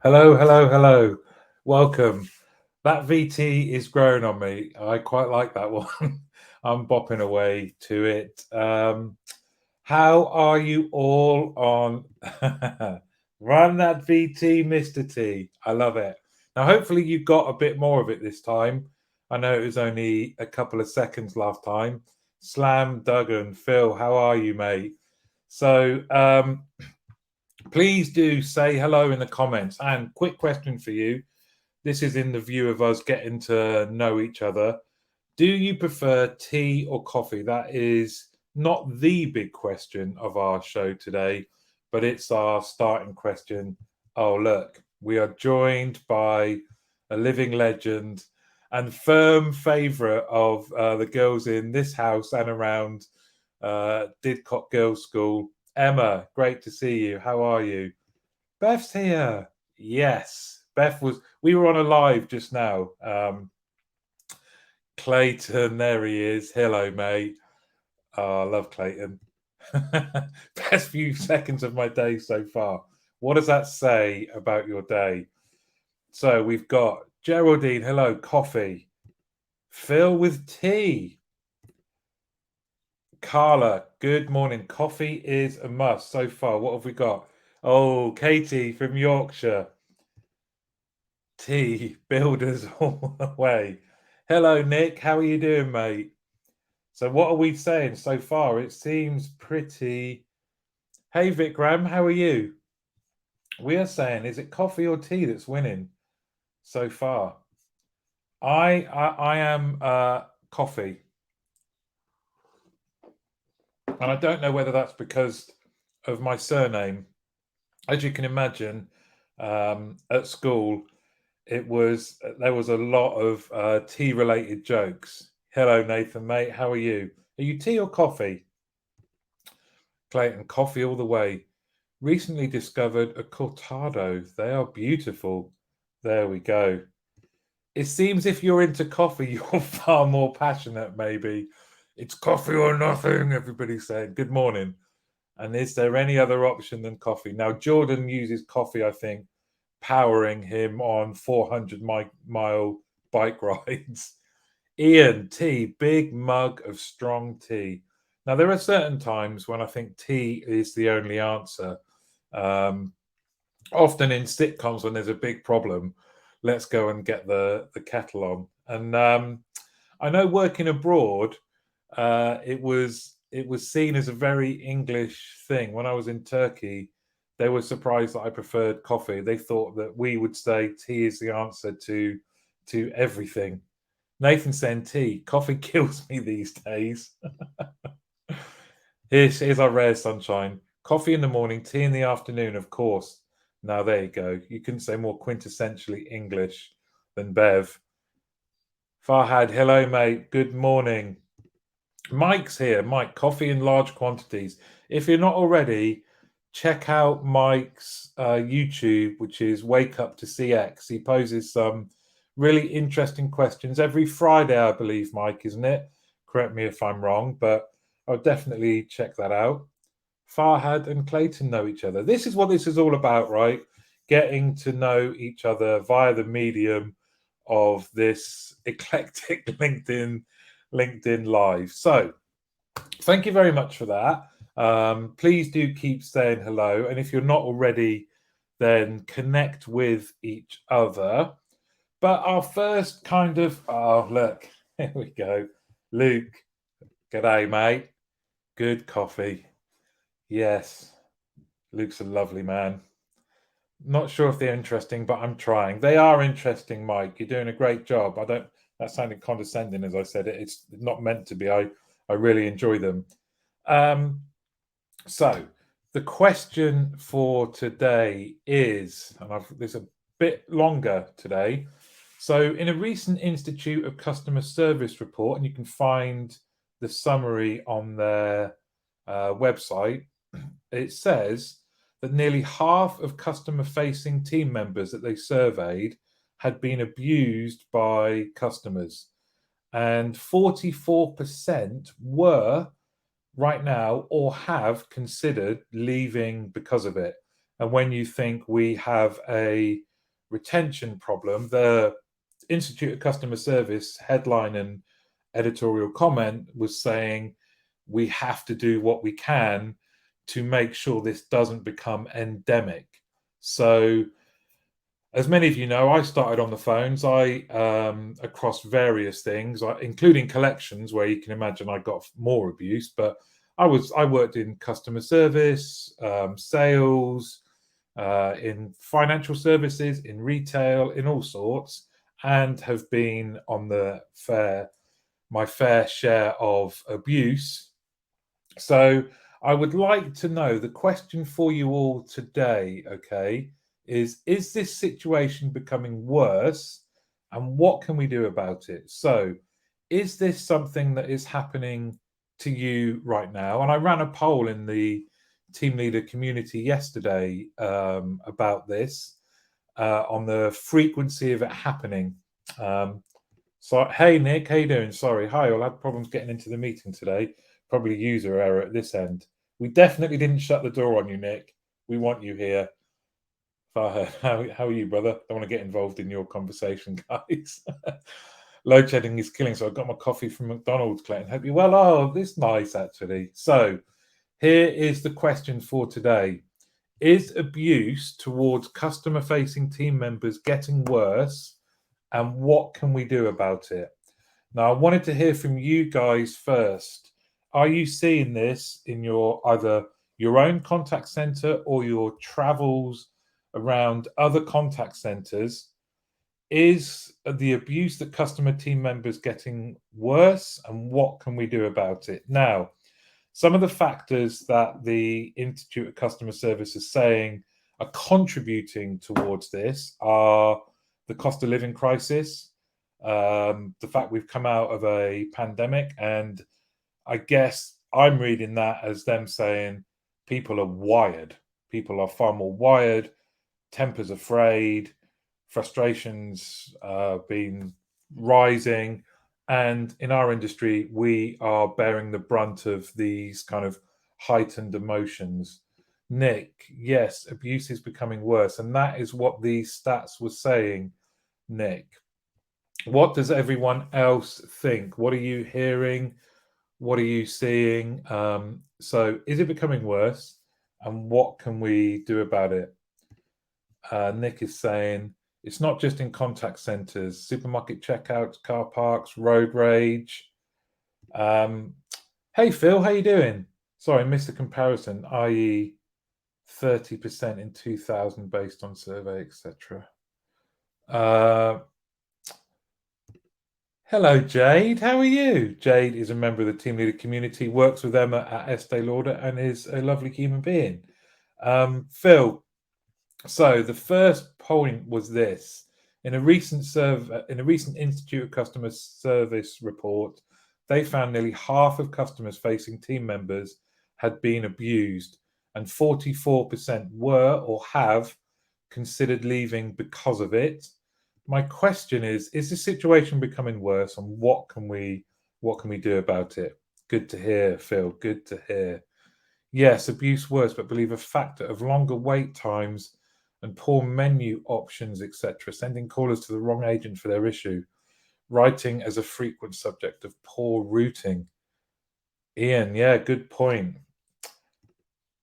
Hello, hello, hello. Welcome. That VT is growing on me. I quite like that one. I'm bopping away to it. How are you all on? Run that VT, Mr. T. I love it. Now, hopefully, you got a bit more of it this time. I know it was only a couple of seconds last time. Slam, Duggan, Phil, how are you, mate? So, please do say hello in the comments. And quick question for you. This is in the view of us getting to know each other. Do you prefer tea or coffee? That is not the big question of our show today, but it's our starting question. Oh, look, we are joined by a living legend and firm favourite of the girls in this house and around Didcot Girls' School. Emma, great to see you. How are you? Beth's here. Yes, Beth was. We were on a live just now. Clayton, there he is. Hello, mate. Oh, I love Clayton. Best few seconds of my day so far. What does that say about your day? So we've got Geraldine. Hello, coffee. Phil with tea. Carla, good morning. Coffee is a must so far. What have we got? Oh, Katie from Yorkshire. Tea, builders all the way. Hello, Nick. How are you doing, mate? So, what are we saying so far? It seems pretty. Hey, Vikram, how are you? We are saying, is it coffee or tea that's winning so far? I am coffee, and I don't know whether that's because of my surname. As you can imagine, at school, there was a lot of tea related jokes. Hello, Nathan, mate. How are you? Are you tea or coffee? Clayton, coffee all the way. Recently discovered a cortado. They are beautiful. There we go. It seems if you're into coffee, you're far more passionate, maybe. It's coffee or nothing, everybody said. Good morning. And is there any other option than coffee? Now, Jordan uses coffee, I think, powering him on 400-mile bike rides. Ian, tea, big mug of strong tea. Now, there are certain times when I think tea is the only answer. Um, Often in sitcoms, when there's a big problem, let's go and get the kettle on. And I know working abroad, it was seen as a very English thing. When I was in Turkey, they were surprised that I preferred coffee. They thought that we would say tea is the answer to everything. Nathan saying tea. Coffee kills me these days. Here's our rare sunshine. Coffee in the morning, tea in the afternoon, of course. Now there you go. You couldn't say more quintessentially English than Bev. Farhad, hello mate. Good morning. Mike's here. Mike, coffee in large quantities. If you're not already, check out Mike's YouTube, which is Wake Up to CX. He poses some really interesting questions every Friday, I believe, Mike, isn't it? Correct me if I'm wrong, but I'll definitely check that out. Farhad and Clayton know each other. This is what this is all about, right? Getting to know each other via the medium of this eclectic LinkedIn Live. So, thank you very much for that. Please do keep saying hello, and if you're not already, then connect with each other. But our first kind of look, here we go, Luke. G'day, mate. Good coffee. Yes, Luke's a lovely man. Not sure if they're interesting, but I'm trying. They are interesting, Mike. You're doing a great job. I don't. That sounded condescending as I said it. It's not meant to be. I really enjoy them. Um, so the question for today is, and there's a bit longer today. So in a recent Institute of Customer Service report, and you can find the summary on their website, it says that nearly half of customer-facing team members that they surveyed had been abused by customers, and 44% were right now or have considered leaving because of it. And when you think we have a retention problem. The Institute of Customer Service headline and editorial comment was saying we have to do what we can to make sure this doesn't become endemic. So, as many of you know, I started on the phones. I across various things, including collections, where you can imagine I got more abuse. But I worked in customer service, sales, in financial services, in retail, in all sorts, and have been on my fair share of abuse. So I would like to know, the question for you all today, okay, is this situation becoming worse, and what can we do about it? So is this something that is happening to you right now? And I ran a poll in the team leader community yesterday about this, on the frequency of it happening. So, hey Nick, how you doing? Sorry, hi. I had problems getting into the meeting today. Probably user error at this end. We definitely didn't shut the door on you, Nick. We want you here. Farhad, how are you, brother? Don't want to get involved in your conversation, guys. Load shedding is killing, so I got my coffee from McDonald's, Clayton. Hope you well. Oh, this nice actually. So, here is the question for today. Is abuse towards customer-facing team members getting worse, and what can we do about it? Now, I wanted to hear from you guys first. Are you seeing this in either your own contact center or your travels around other contact centers? Is the abuse that customer team members getting worse, and what can we do about it? Now, some of the factors that the Institute of Customer Service is saying are contributing towards this are the cost of living crisis, the fact we've come out of a pandemic, and I guess I'm reading that as them saying people are wired. People are far more wired, tempers are frayed, frustrations been rising. And in our industry, we are bearing the brunt of these kind of heightened emotions. Nick, yes, abuse is becoming worse. And that is what these stats were saying, Nick. What does everyone else think? What are you hearing? What are you seeing? So is it becoming worse? And what can we do about it? Nick is saying, it's not just in contact centers, supermarket checkouts, car parks, road rage. Hey, Phil, how you doing? Sorry, I missed the comparison, i.e. 30% in 2000 based on survey, etc. Hello, Jade. How are you? Jade is a member of the team leader community, works with Emma at Estee Lauder, and is a lovely human being. Phil, so the first point was this: in a recent Institute of Customer Service report, they found nearly half of customers facing team members had been abused, and 44% were or have considered leaving because of it. My question is the situation becoming worse, and what can we do about it? Good to hear, Phil. Good to hear. Yes, abuse worse, but believe a factor of longer wait times and poor menu options, etc., sending callers to the wrong agent for their issue, writing as a frequent subject of poor routing. Ian, yeah, good point.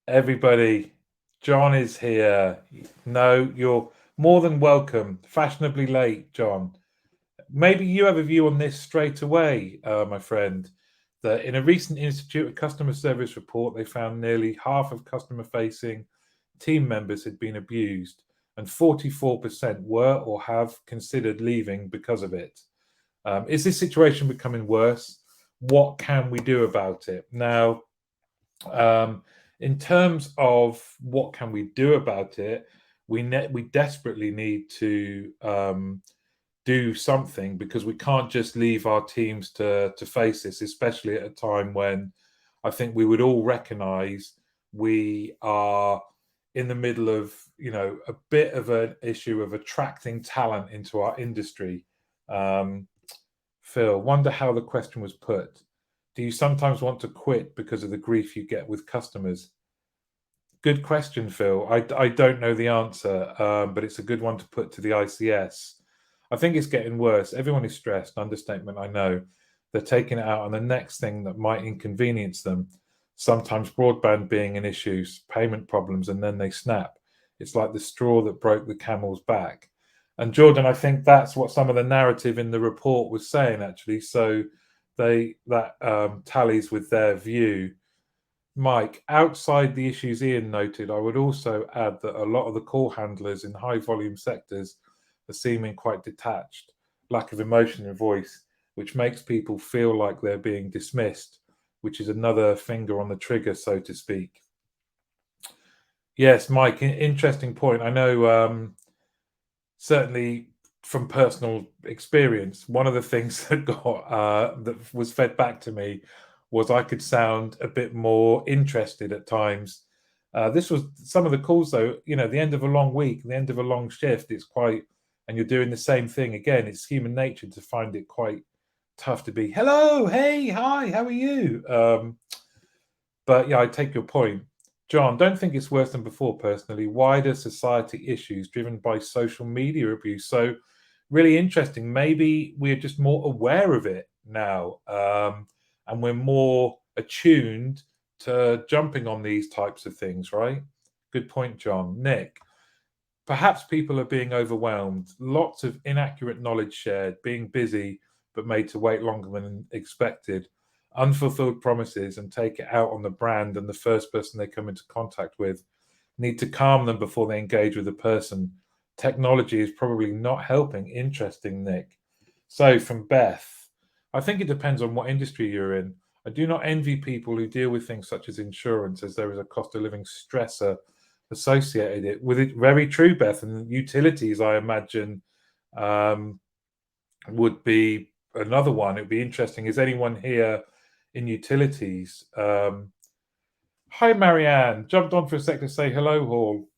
Everybody, John is here. No, you're more than welcome. Fashionably late, John. Maybe you have a view on this straight away, my friend. That in a recent Institute of Customer Service report, they found nearly half of customer-facing team members had been abused, and 44% were or have considered leaving because of it. Is this situation becoming worse? What can we do about it? Now, in terms of what can we do about it, we desperately need to do something, because we can't just leave our teams to face this, especially at a time when I think we would all recognise we are in the middle of a bit of an issue of attracting talent into our industry. Phil, wonder how the question was put. Do you sometimes want to quit because of the grief you get with customers? Good question, Phil. I don't know the answer, but it's a good one to put to the ICS. I think it's getting worse. Everyone is stressed. Understatement, I know. They're taking it out on the next thing that might inconvenience them. Sometimes broadband being an issue, payment problems, and then they snap. It's like the straw that broke the camel's back. And Jordan, I think that's what some of the narrative in the report was saying, actually. So that tallies with their view. Mike, outside the issues Ian noted, I would also add that a lot of the call handlers in high volume sectors are seeming quite detached, lack of emotion in voice, which makes people feel like they're being dismissed, which is another finger on the trigger, so to speak. Yes, Mike, interesting point. I know certainly from personal experience, one of the things that that was fed back to me was I could sound a bit more interested at times. This was some of the calls, though. You know, the end of a long week, the end of a long shift. It's quite, and you're doing the same thing again. It's human nature to find it quite tough to be hello, hey, hi, how are you? But yeah, I take your point. John, don't think it's worse than before, personally. Wider society issues driven by social media abuse. So, really interesting. Maybe we're just more aware of it now, and we're more attuned to jumping on these types of things, right? Good point, John. Nick, perhaps people are being overwhelmed. Lots of inaccurate knowledge shared, being busy, but made to wait longer than expected unfulfilled promises and take it out on the brand and the first person they come into contact with. Need to calm them before they engage with the person. Technology is probably not helping. Interesting, Nick. So from Beth, I think it depends on what industry you're in. I do not envy people who deal with things such as insurance, as there is a cost of living stressor associated with it. Very true, Beth. And utilities, I imagine, would be another one. It'd be interesting. Is anyone here in utilities? Hi, Marianne. Jumped on for a sec to say hello, Hall.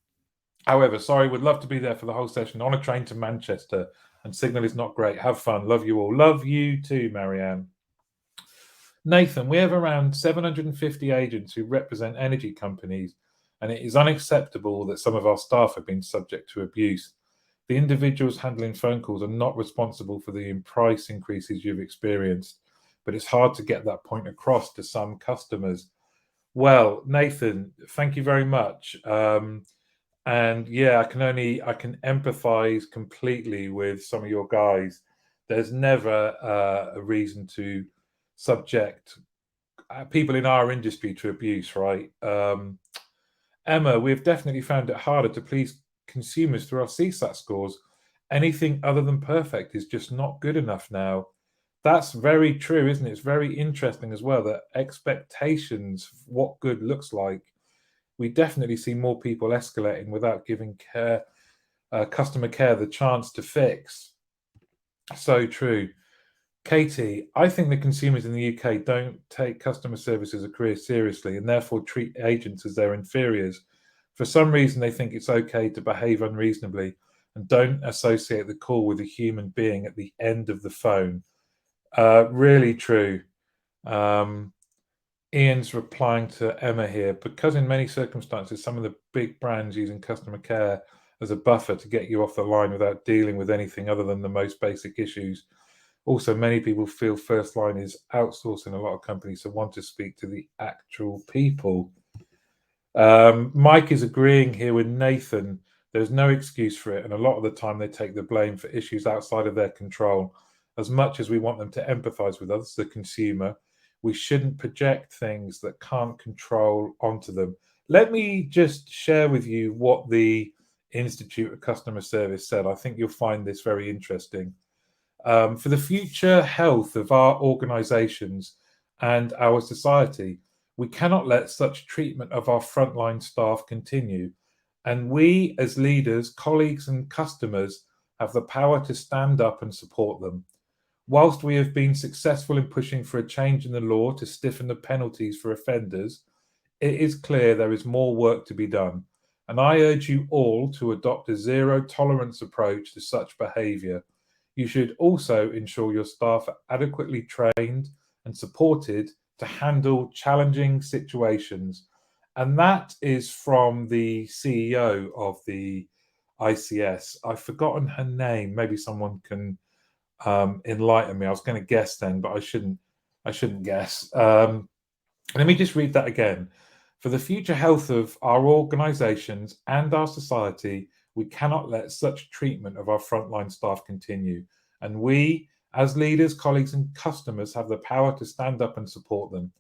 However, sorry, would love to be there for the whole session on a train to Manchester, and signal is not great. Have fun. Love you all. Love you too, Marianne. Nathan, we have around 750 agents who represent energy companies, and it is unacceptable that some of our staff have been subject to abuse. The individuals handling phone calls are not responsible for the price increases you've experienced, but it's hard to get that point across to some customers. Well, Nathan, thank you very much. And yeah, I can empathize completely with some of your guys. There's never a reason to subject people in our industry to abuse, right? Emma, we've definitely found it harder to please consumers through our CSAT scores. Anything other than perfect is just not good enough now. That's very true, isn't it? It's very interesting as well that expectations, what good looks like, we definitely see more people escalating without giving customer care the chance to fix. So true. Katie, I think the consumers in the UK don't take customer service as a career seriously and therefore treat agents as their inferiors. For some reason, they think it's okay to behave unreasonably and don't associate the call with a human being at the end of the phone. Really true. Ian's replying to Emma here, because in many circumstances, some of the big brands using customer care as a buffer to get you off the line without dealing with anything other than the most basic issues. Also, many people feel first line is outsourcing a lot of companies, so want to speak to the actual people. Mike is agreeing here with Nathan. There's no excuse for it, and a lot of the time they take the blame for issues outside of their control. As much as we want them to empathize with us, the consumer, we shouldn't project things that can't control onto them. Let me just share with you what the Institute of Customer Service said. I think you'll find this very interesting. For the future health of our organizations and our society, we cannot let such treatment of our frontline staff continue. And we, as leaders, colleagues, and customers, have the power to stand up and support them. Whilst we have been successful in pushing for a change in the law to stiffen the penalties for offenders, it is clear there is more work to be done. And I urge you all to adopt a zero tolerance approach to such behaviour. You should also ensure your staff are adequately trained and supported to handle challenging situations. And that is from the CEO of the ICS. I've forgotten her name. Maybe someone can enlighten me. I was going to guess then, but I shouldn't guess. Let me just read that again. For the future health of our organisations and our society, we cannot let such treatment of our frontline staff continue. And we, as leaders, colleagues, and customers, have the power to stand up and support them.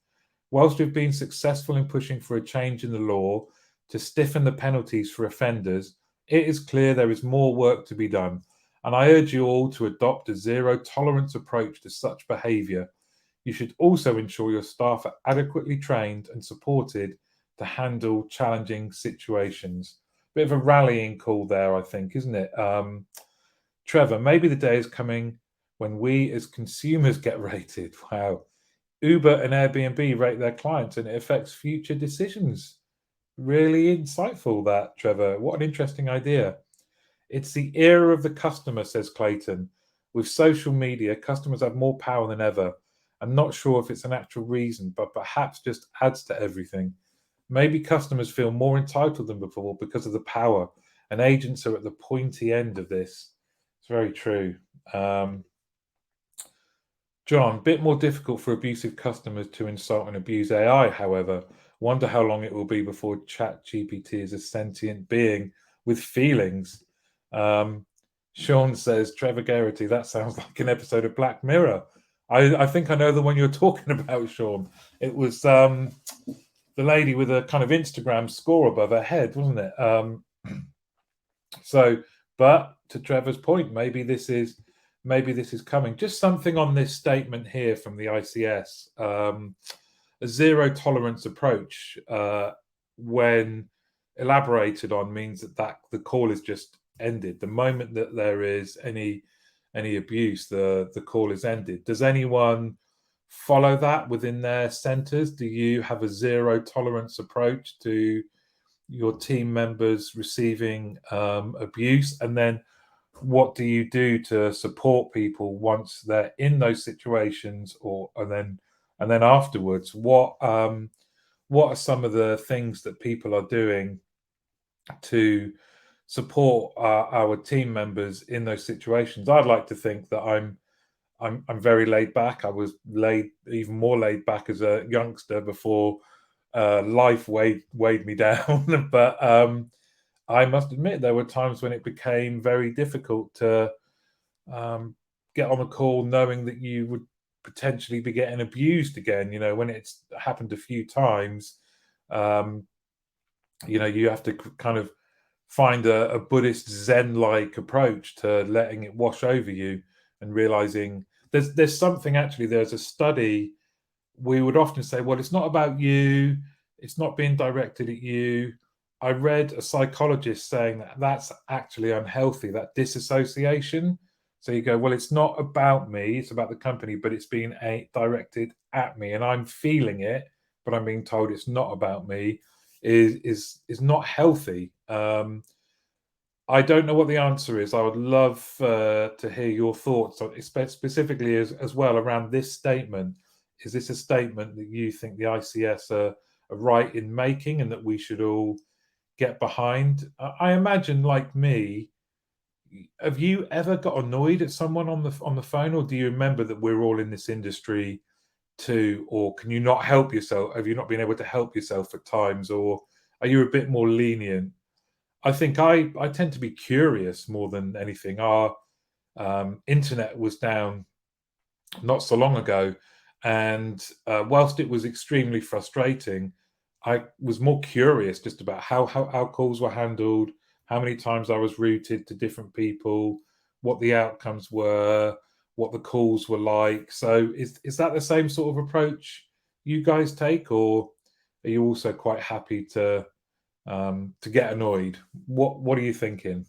Whilst we've been successful in pushing for a change in the law to stiffen the penalties for offenders, it is clear there is more work to be done. And I urge you all to adopt a zero tolerance approach to such behaviour. You should also ensure your staff are adequately trained and supported to handle challenging situations. Bit of a rallying call there, I think, isn't it? Trevor, maybe the day is coming when we as consumers get rated. Wow. Uber and Airbnb rate their clients and it affects future decisions. Really insightful, that, Trevor. What an interesting idea. It's the era of the customer, says Clayton. With social media, customers have more power than ever. I'm not sure if it's an actual reason, but perhaps just adds to everything. Maybe customers feel more entitled than before because of the power, and agents are at the pointy end of this. It's very true. John, bit more difficult for abusive customers to insult and abuse AI, however. Wonder how long it will be before ChatGPT is a sentient being with feelings. Sean says, Trevor Garrity, that sounds like an episode of Black Mirror. I think I know the one you're talking about, Sean. It was the lady with a kind of Instagram score above her head, wasn't it? But to Trevor's point, maybe this is coming. Just something on this statement here from the ICS. A zero tolerance approach, when elaborated on, means that the call is just ended. The moment that there is any abuse, the call is ended. Does anyone follow that within their centres? Do you have a zero tolerance approach to your team members receiving abuse? And then what do you do to support people once they're in those situations, and then afterwards? What are some of the things that people are doing to support our team members in those situations? I'd like to think that I'm very laid back. I was even more laid back as a youngster before life weighed me down. But I must admit there were times when it became very difficult to get on a call knowing that you would potentially be getting abused again. When it's happened a few times, you have to kind of find a Buddhist Zen-like approach to letting it wash over you and realizing there's something. Actually, there's a study. We would often say, well, it's not about you. It's not being directed at you. I read a psychologist saying that that's actually unhealthy, that disassociation. So you go, well, it's not about me, it's about the company, but it's being directed at me, and I'm feeling it, but I'm being told it's not about me, is not healthy. I don't know what the answer is. I would love to hear your thoughts on, specifically as well, around this statement. Is this a statement that you think the ICS are right in making, and that we should all get behind? I imagine, like me, have you ever got annoyed at someone on the phone, or do you remember that we're all in this industry too? Or can you not help yourself? Have you not been able to help yourself at times, or are you a bit more lenient? I think I tend to be curious more than anything. Our internet was down not so long ago, and whilst it was extremely frustrating, I was more curious just about how calls were handled, how many times I was routed to different people, what the outcomes were, what the calls were like. So is that the same sort of approach you guys take, or are you also quite happy to get annoyed? What are you thinking?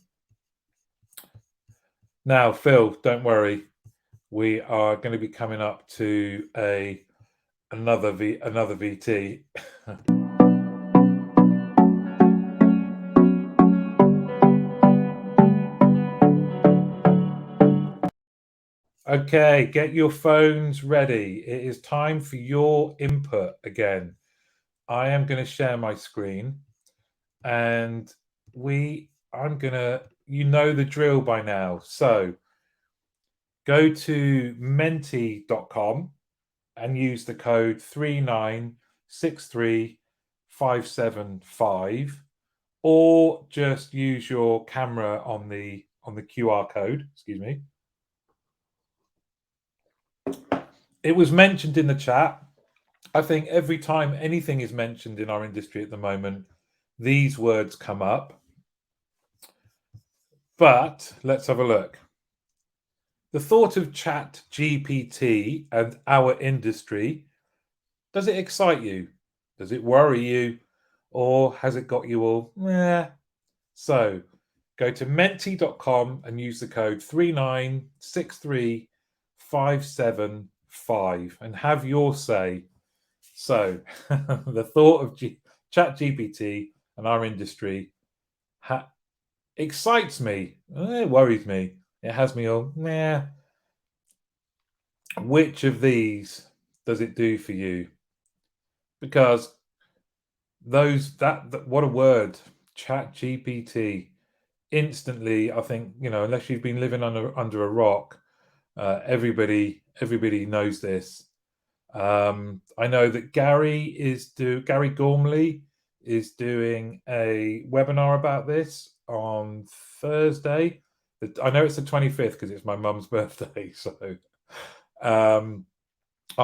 Now, Phil, don't worry. We are going to be coming up to another VT. Okay, get your phones ready. It is time for your input again. I am going to share my screen, and I'm going to, you know the drill by now. So go to menti.com and use the code 3963575, or just use your camera on the QR code. Excuse me. It was mentioned in the chat. I think every time anything is mentioned in our industry at the moment, these words come up. But let's have a look. The thought of Chat GPT and our industry, does it excite you? Does it worry you? Or has it got you all, meh? So go to menti.com and use the code 3963575 and have your say. So the thought of Chat GPT and our industry excites me. It worries me. It has me all, nah. Which of these does it do for you? Because what a word, Chat GPT. Instantly, I think, unless you've been living under a rock, everybody knows this. I know that Gary Gormley is doing a webinar about this on Thursday. I know it's the 25th because it's my mum's birthday, so I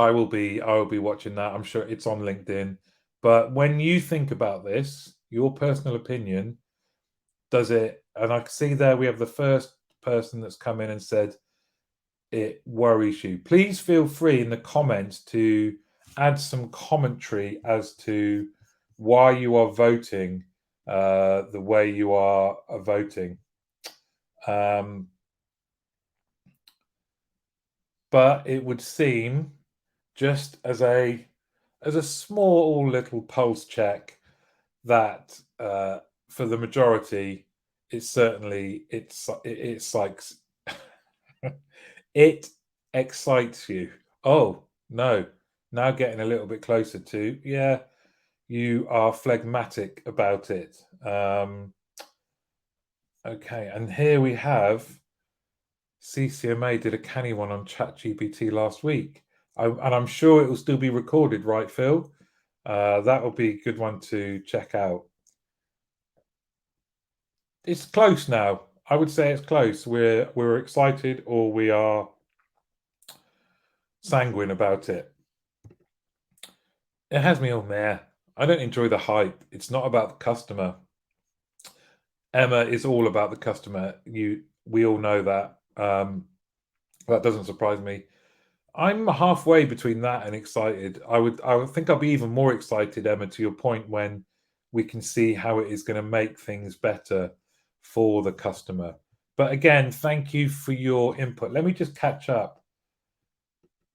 will be watching that. I'm sure it's on LinkedIn. But when you think about this, your personal opinion, does it? And I see there we have the first person that's come in and said it worries you. Please feel free in the comments to add some commentary as to why you are voting the way you are voting. But it would seem, just as a small little pulse check, that for the majority, it's like it excites you. Oh no, now getting a little bit closer to, yeah, you are phlegmatic about it. Okay, and here we have CCMA did a canny one on ChatGPT last week. And I'm sure it will still be recorded, right, Phil? That will be a good one to check out. It's close now. I would say it's close. We're excited, or we are sanguine about it. It has me on there. I don't enjoy the hype. It's not about the customer. Emma is all about the customer. We all know that. That doesn't surprise me. I'm halfway between that and excited. I would think I'll be even more excited, Emma, to your point, when we can see how it is going to make things better for the customer. But again, thank you for your input. Let me just catch up.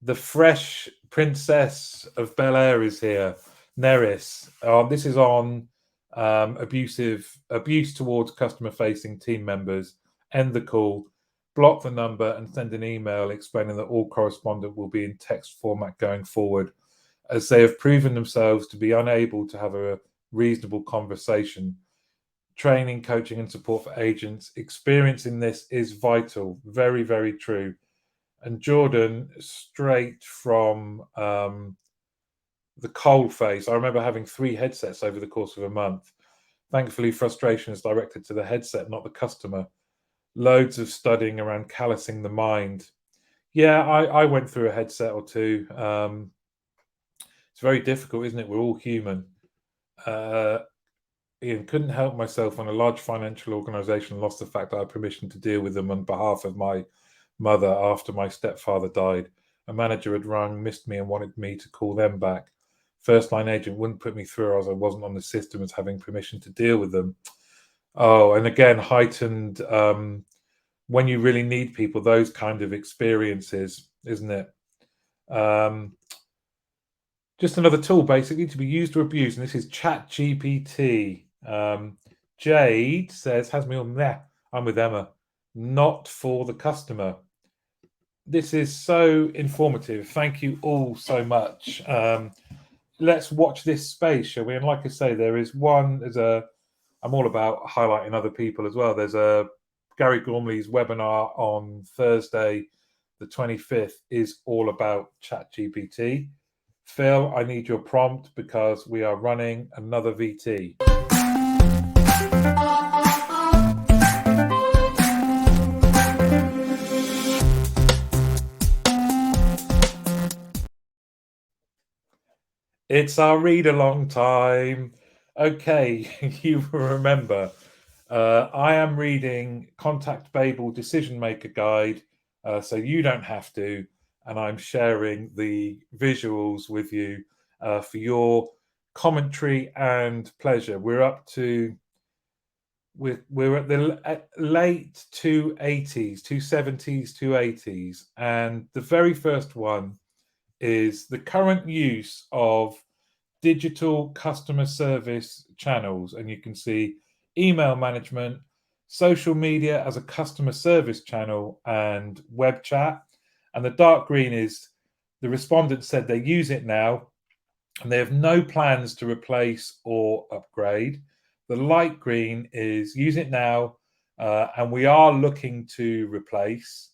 The fresh Princess of Bel-Air is here, Neris. This is on abuse towards customer-facing team members. End the call, block the number, and send an email explaining that all correspondence will be in text format going forward, as they have proven themselves to be unable to have a reasonable conversation. Training, coaching, and support for agents. Experience in this is vital. Very, very true. And Jordan, straight from the coal face, I remember having 3 headsets over the course of a month. Thankfully, frustration is directed to the headset, not the customer. Loads of studying around callousing the mind. Yeah, I went through a headset or two. It's very difficult, isn't it? We're all human. Ian, couldn't help myself when a large financial organization lost the fact that I had permission to deal with them on behalf of my mother after my stepfather died. A manager had rung, missed me, and wanted me to call them back. First line agent wouldn't put me through as I wasn't on the system as having permission to deal with them. Oh, and again, heightened when you really need people, those kind of experiences, isn't it? Just another tool, basically, to be used or abused, and this is ChatGPT. Jade says, has me on there. I'm with Emma. Not for the customer. This is so informative. Thank you all so much. let's watch this space, shall we? And like I say, I'm all about highlighting other people as well. There's a Gary Gormley's webinar on Thursday, the 25th, is all about ChatGPT. Phil, I need your prompt because we are running another VT. It's our read along time. Okay, you remember. I am reading Contact Babel Decision Maker Guide, so you don't have to, and I'm sharing the visuals with you for your commentary and pleasure. We're at the late 280s, 270s, 280s, and the very first one is the current use of digital customer service channels. And you can see email management, social media as a customer service channel, and web chat. And the dark green is the respondents said they use it now and they have no plans to replace or upgrade. The light green is use it now and we are looking to replace.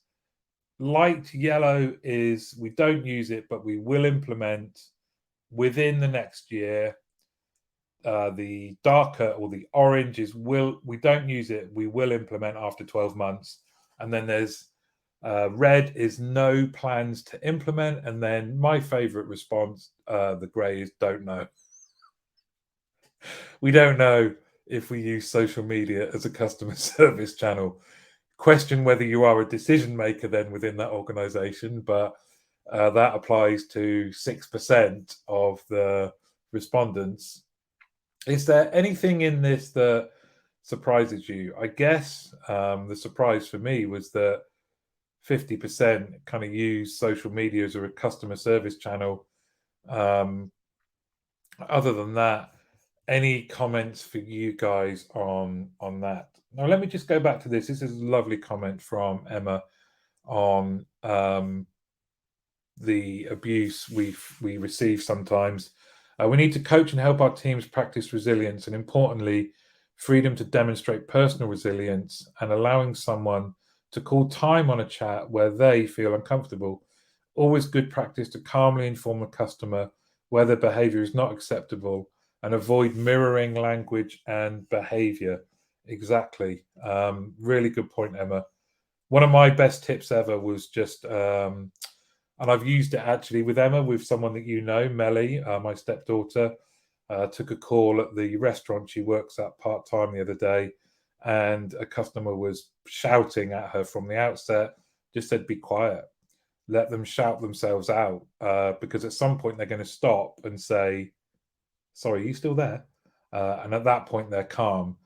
Light yellow is we don't use it, but we will implement within the next year. The darker or the orange is we don't use it, we will implement after 12 months. And then there's red is no plans to implement. And then my favorite response, the gray, is don't know. We don't know if we use social media as a customer service channel. Question whether you are a decision maker then within that organization, but that applies to 6% of the respondents. Is there anything in this that surprises you? I guess the surprise for me was that 50% kind of use social media as a customer service channel. Other than that, any comments for you guys on that? Now, let me just go back to this. This is a lovely comment from Emma on the abuse we receive sometimes. We need to coach and help our teams practice resilience, and importantly, freedom to demonstrate personal resilience and allowing someone to call time on a chat where they feel uncomfortable. Always good practice to calmly inform a customer where their behavior is not acceptable and avoid mirroring language and behavior. Exactly. Really good point, Emma. One of my best tips ever was just, and I've used it actually with Emma, with someone that you know, Melly, my stepdaughter, took a call at the restaurant she works at part-time the other day, and a customer was shouting at her from the outset. Just said, be quiet. Let them shout themselves out, because at some point they're going to stop and say, sorry, are you still there? And at that point, they're calm.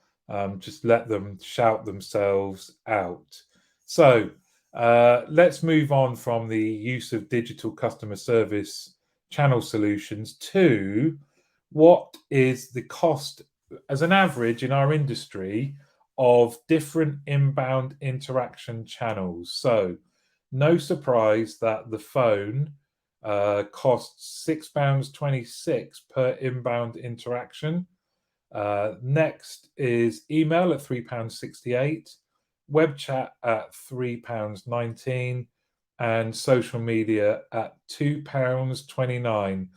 Just let them shout themselves out. So let's move on from the use of digital customer service channel solutions to what is the cost as an average in our industry of different inbound interaction channels. So no surprise that the phone costs £6.26 per inbound interaction. Next is email at £3.68, web chat at £3.19, and social media at £2.29.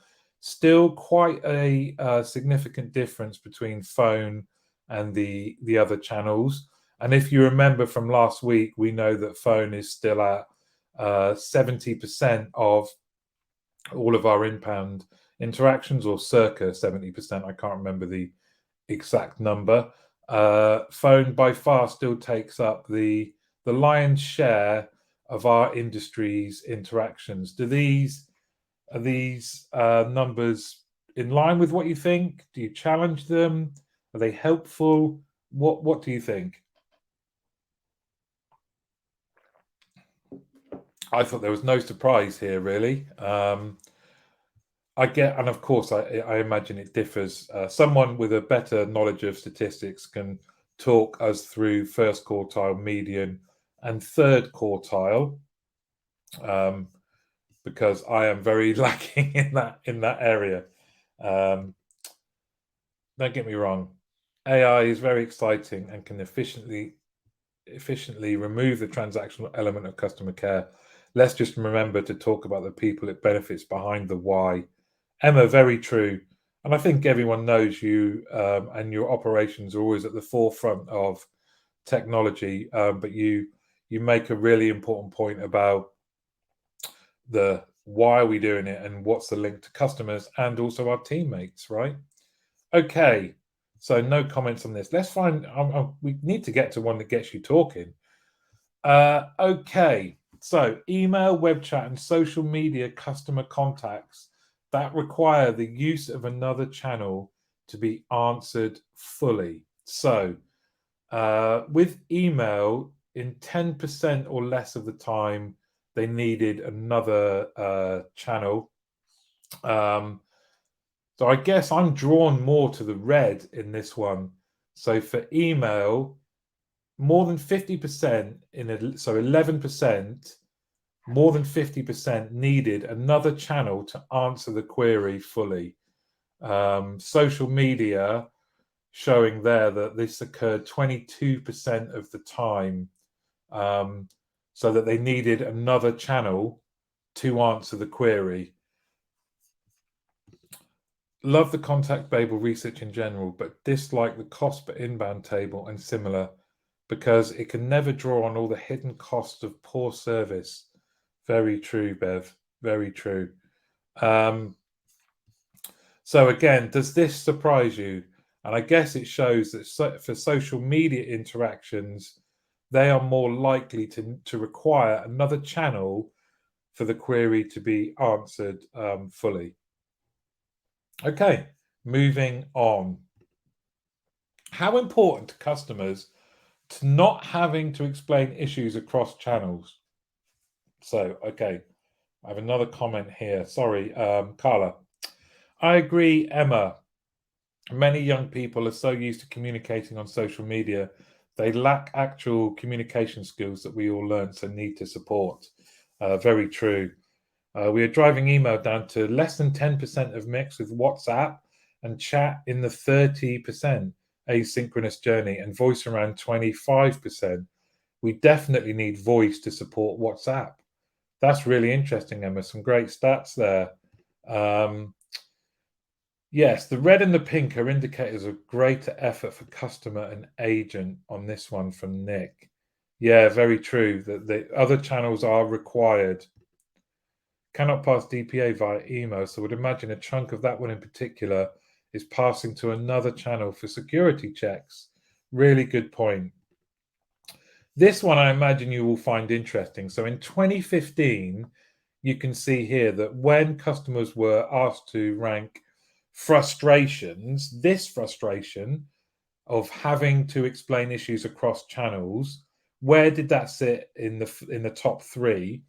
Still quite a significant difference between phone and the other channels. And if you remember from last week, we know that phone is still at 70% of all of our inbound interactions, or circa 70%. I can't remember the exact number. Phone by far still takes up the lion's share of our industry's interactions. Are these numbers in line with what you think? Do you challenge them? Are they helpful? What do you think? I thought there was no surprise here, really. And of course, I imagine it differs. Someone with a better knowledge of statistics can talk us through first quartile, median, and third quartile, because I am very lacking in that area. Don't get me wrong. AI is very exciting and can efficiently remove the transactional element of customer care. Let's just remember to talk about the people it benefits behind the why. Emma, very true. And I think everyone knows you and your operations are always at the forefront of technology, but you make a really important point about the why are we doing it and what's the link to customers and also our teammates, right? Okay, so no comments on this. Let's find, we need to get to one that gets you talking. Okay, so email, web chat, and social media customer contacts that require the use of another channel to be answered fully. So with email, in 10% or less of the time, they needed another channel. So I guess I'm drawn more to the red in this one. So for email, more than 50% so 11%, more than 50% needed another channel to answer the query fully. Social media showing there that this occurred 22% of the time, so that they needed another channel to answer the query. Love the Contact Babel research in general, but dislike the cost per inbound table and similar because it can never draw on all the hidden costs of poor service. Very true, Bev. Very true. So again, does this surprise you? And I guess it shows that for social media interactions, they are more likely to require another channel for the query to be answered fully. Okay, moving on. How important to customers to not having to explain issues across channels? So, okay, I have another comment here. Sorry, Carla. I agree, Emma. Many young people are so used to communicating on social media, they lack actual communication skills that we all learn, so need to support. Very true. We are driving email down to less than 10% of mix with WhatsApp and chat in the 30% asynchronous journey and voice around 25%. We definitely need voice to support WhatsApp. That's really interesting, Emma. Some great stats there. Yes, the red and the pink are indicators of greater effort for customer and agent on this one from Nick. Yeah, very true. That the other channels are required. Cannot pass DPA via email, so would imagine a chunk of that one in particular is passing to another channel for security checks. Really good point. This one I imagine you will find interesting. So in 2015, you can see here that when customers were asked to rank frustrations, this frustration of having to explain issues across channels, where did that sit in the top three?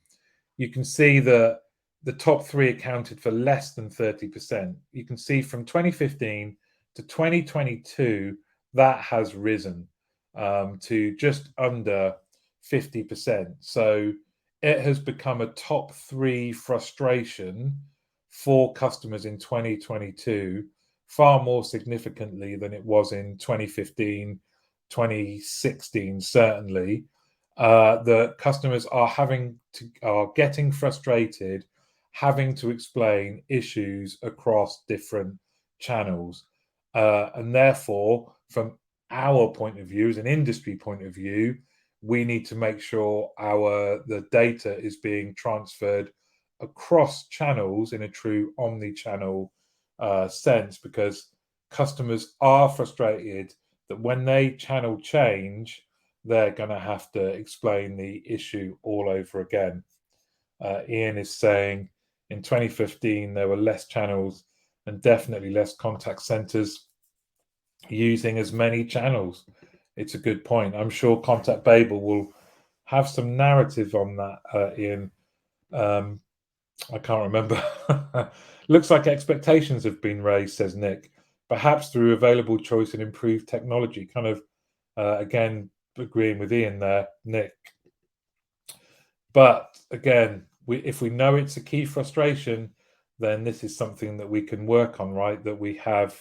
You can see that the top three accounted for less than 30%. You can see from 2015 to 2022, that has risen to just under 50%. So it has become a top three frustration for customers in 2022, far more significantly than it was in 2015, 2016, certainly. The customers are getting frustrated, having to explain issues across different channels, and therefore, from our point of view, as an industry point of view, we need to make sure the data is being transferred across channels in a true omni-channel sense, because customers are frustrated that when they channel change, they're going to have to explain the issue all over again. Ian is saying in 2015 there were less channels and definitely less contact centers using as many channels. It's a good point. I'm sure Contact Babel will have some narrative on that, Ian. I can't remember. Looks like expectations have been raised, says Nick, perhaps through available choice and improved technology. Kind of, again, agreeing with Ian there, Nick. But again, if we know it's a key frustration, then this is something that we can work on, right? That we have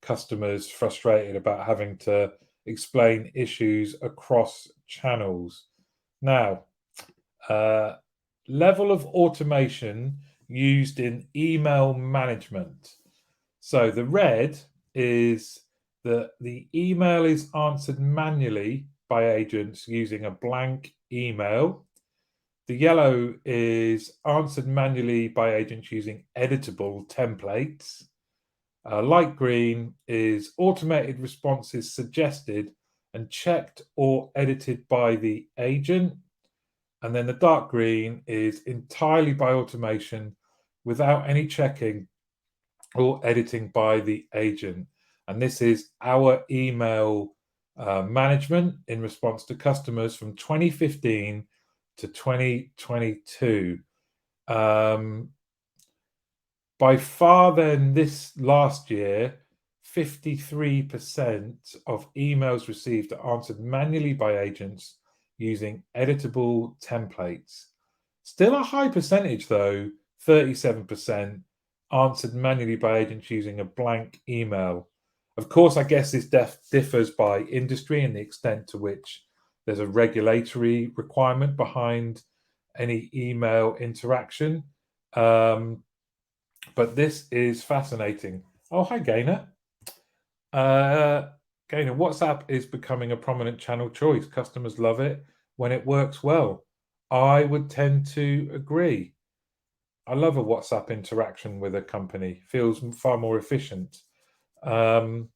customers frustrated about having to explain issues across channels. Now, level of automation used in email management. So the red is that the email is answered manually by agents using a blank email. The yellow is answered manually by agents using editable templates. Light green is automated responses suggested and checked or edited by the agent. And then the dark green is entirely by automation without any checking or editing by the agent. And this is our email management in response to customers from 2015 to 2022. By far then, this last year, 53% of emails received are answered manually by agents using editable templates. Still a high percentage though, 37% answered manually by agents using a blank email. Of course, I guess this differs by industry and the extent to which there's a regulatory requirement behind any email interaction. But this is fascinating. Oh, hi, Gaynor. Gaynor, WhatsApp is becoming a prominent channel choice. Customers love it when it works well. I would tend to agree. I love a WhatsApp interaction with a company. Feels far more efficient. How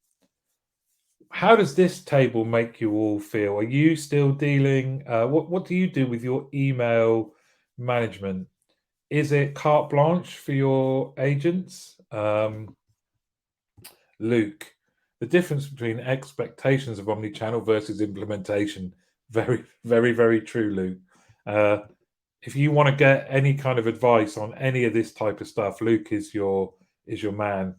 does this table make you all feel? Are you still dealing? What do you do with your email management? Is it carte blanche for your agents? Luke, the difference between expectations of omnichannel versus implementation. Very, very, very true, Luke. If you want to get any kind of advice on any of this type of stuff, Luke is your man.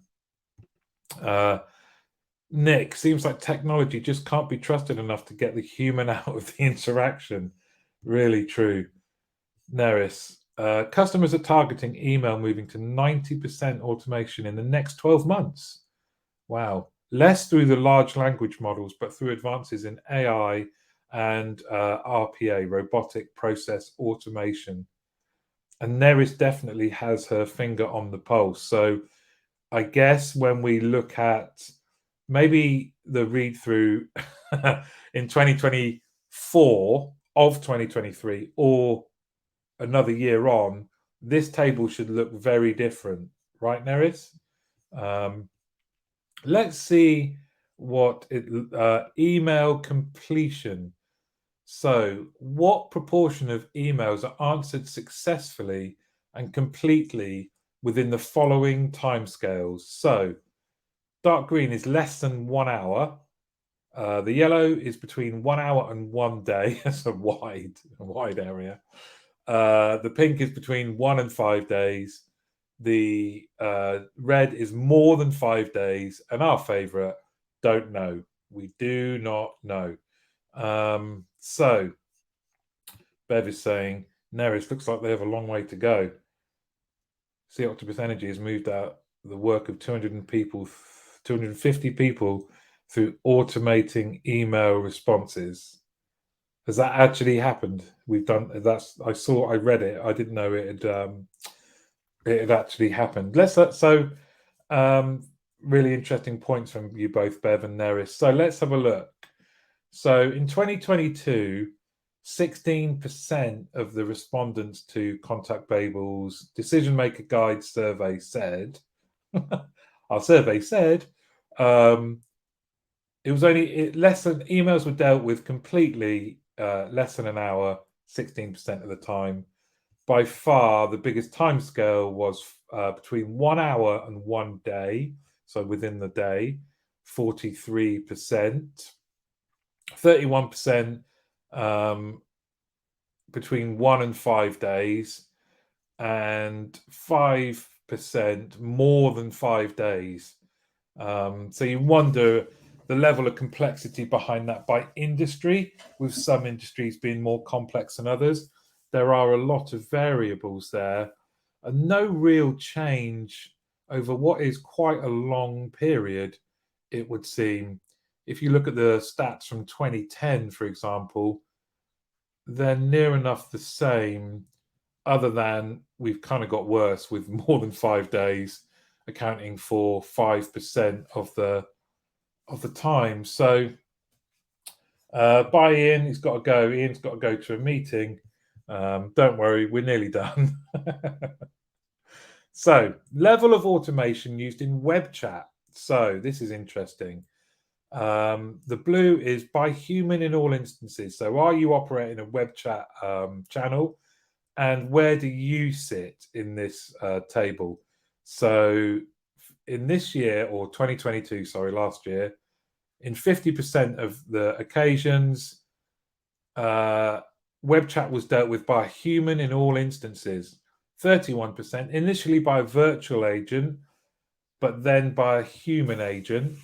Nick, seems like technology just can't be trusted enough to get the human out of the interaction. Really true. Neris, customers are targeting email moving to 90% automation in the next 12 months. Wow. Less through the large language models, but through advances in AI and RPA, robotic process automation. And Neris definitely has her finger on the pulse. So I guess when we look at maybe the read through in 2024 of 2023 or another year on, this table should look very different, right, Neris? Let's see what email completion. So what proportion of emails are answered successfully and completely within the following timescales? So dark green is less than 1 hour. The yellow is between 1 hour and 1 day. That's a wide area. The pink is between 1 and 5 days. The red is more than 5 days. And our favorite, don't know. We do not know. So Bev is saying, Neris, looks like they have a long way to go. Sea Octopus Energy has moved out the work of 250 people through automating email responses. Has that actually happened? We've done that's. I read it. I didn't know it had actually happened. Really interesting points from you both, Bev and Neris. So let's have a look. So in 2022, 16% of the respondents to Contact Babel's Decision Maker Guide survey said, our survey said, it was only less than emails were dealt with completely less than an hour, 16% of the time. By far, the biggest timescale was between 1 hour and 1 day. So within the day, 43%, 31% between 1 and 5 days, and 5% more than 5 days. So you wonder the level of complexity behind that by industry, with some industries being more complex than others. There are a lot of variables there. and no real change over what is quite a long period, it would seem. If you look at the stats from 2010, for example, they're near enough the same, other than we've kind of got worse with more than 5 days, accounting for 5% of the time. So bye, Ian. He's got to go. Ian's got to go to a meeting. Don't worry, we're nearly done. So, level of automation used in web chat. So, this is interesting. The blue is by human in all instances. So, are you operating a web chat channel? And where do you sit in this table? So, in this year, or 2022, sorry, last year, in 50% of the occasions, web chat was dealt with by a human in all instances. 31% initially by a virtual agent, but then by a human agent.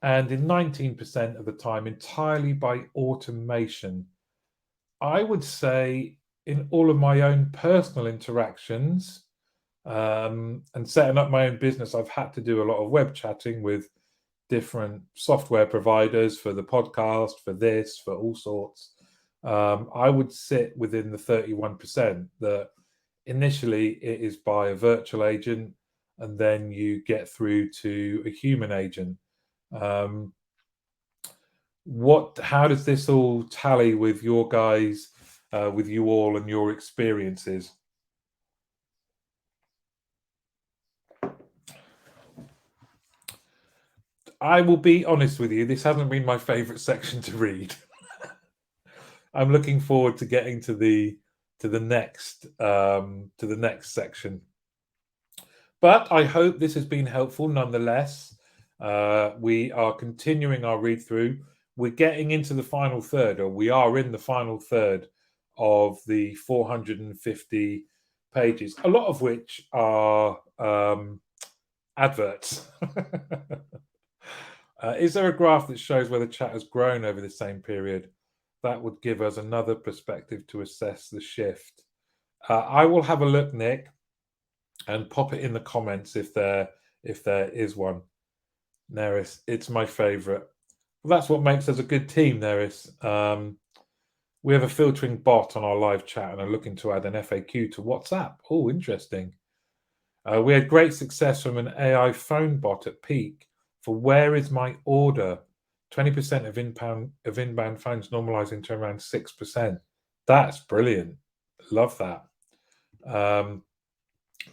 And in 19% of the time, entirely by automation. I would say in all of my own personal interactions and setting up my own business, I've had to do a lot of web chatting with different software providers for the podcast, for this, for all sorts. I would sit within the 31% that initially it is by a virtual agent, and then you get through to a human agent. How does this all tally with your guys, with you all and your experiences? I will be honest with you, this hasn't been my favorite section to read. I'm looking forward to getting to the next section. But I hope this has been helpful nonetheless. We are continuing our read through. We're getting into the final third, or we are in the final third of the 450 pages, a lot of which are adverts. Is there a graph that shows whether chat has grown over the same period? That would give us another perspective to assess the shift. I will have a look, Nick, and pop it in the comments if there is one. Neris, it's my favourite. Well, that's what makes us a good team, Neris. We have a filtering bot on our live chat and are looking to add an FAQ to WhatsApp. Oh, interesting. We had great success from an AI phone bot at peak for where is my order? 20% of inbound phones normalizing to around 6%. That's brilliant. Love that.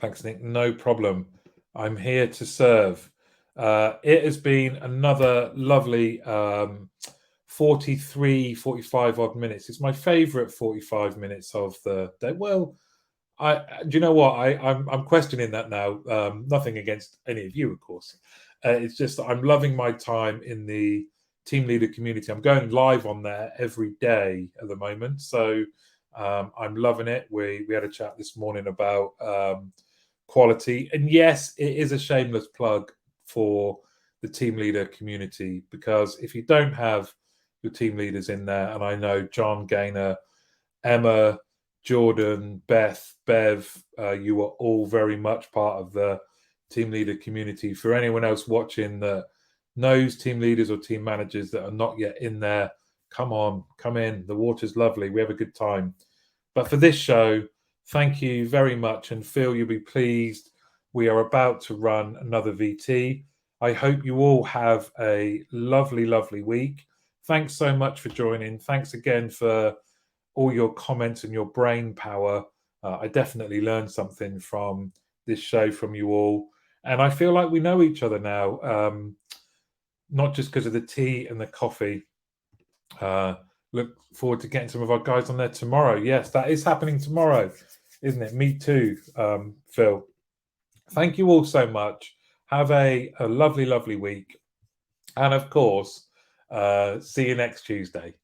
Thanks, Nick. No problem. I'm here to serve. It has been another lovely 45 odd minutes. It's my favorite 45 minutes of the day. Well, do you know what? I'm questioning that now. Nothing against any of you, of course. It's just that I'm loving my time in the team leader community. I'm going live on there every day at the moment, so I'm loving it. We had a chat this morning about quality, and yes, it is a shameless plug for the team leader community, because if you don't have your team leaders in there, and I know John, Gaynor, Emma, Jordan, Beth, Bev, you are all very much part of the team leader community. For anyone else watching that knows team leaders or team managers that are not yet in there, come on, come in. The water's lovely. We have a good time. But for this show, thank you very much. And Phil, you'll be pleased. We are about to run another VT. I hope you all have a lovely, lovely week. Thanks so much for joining. Thanks again for all your comments and your brain power. I definitely learned something from this show from you all. And I feel like we know each other now, not just because of the tea and the coffee. Look forward to getting some of our guys on there tomorrow. Yes, that is happening tomorrow, isn't it? Me too, Phil. Thank you all so much. Have a lovely, lovely week. And of course, see you next Tuesday.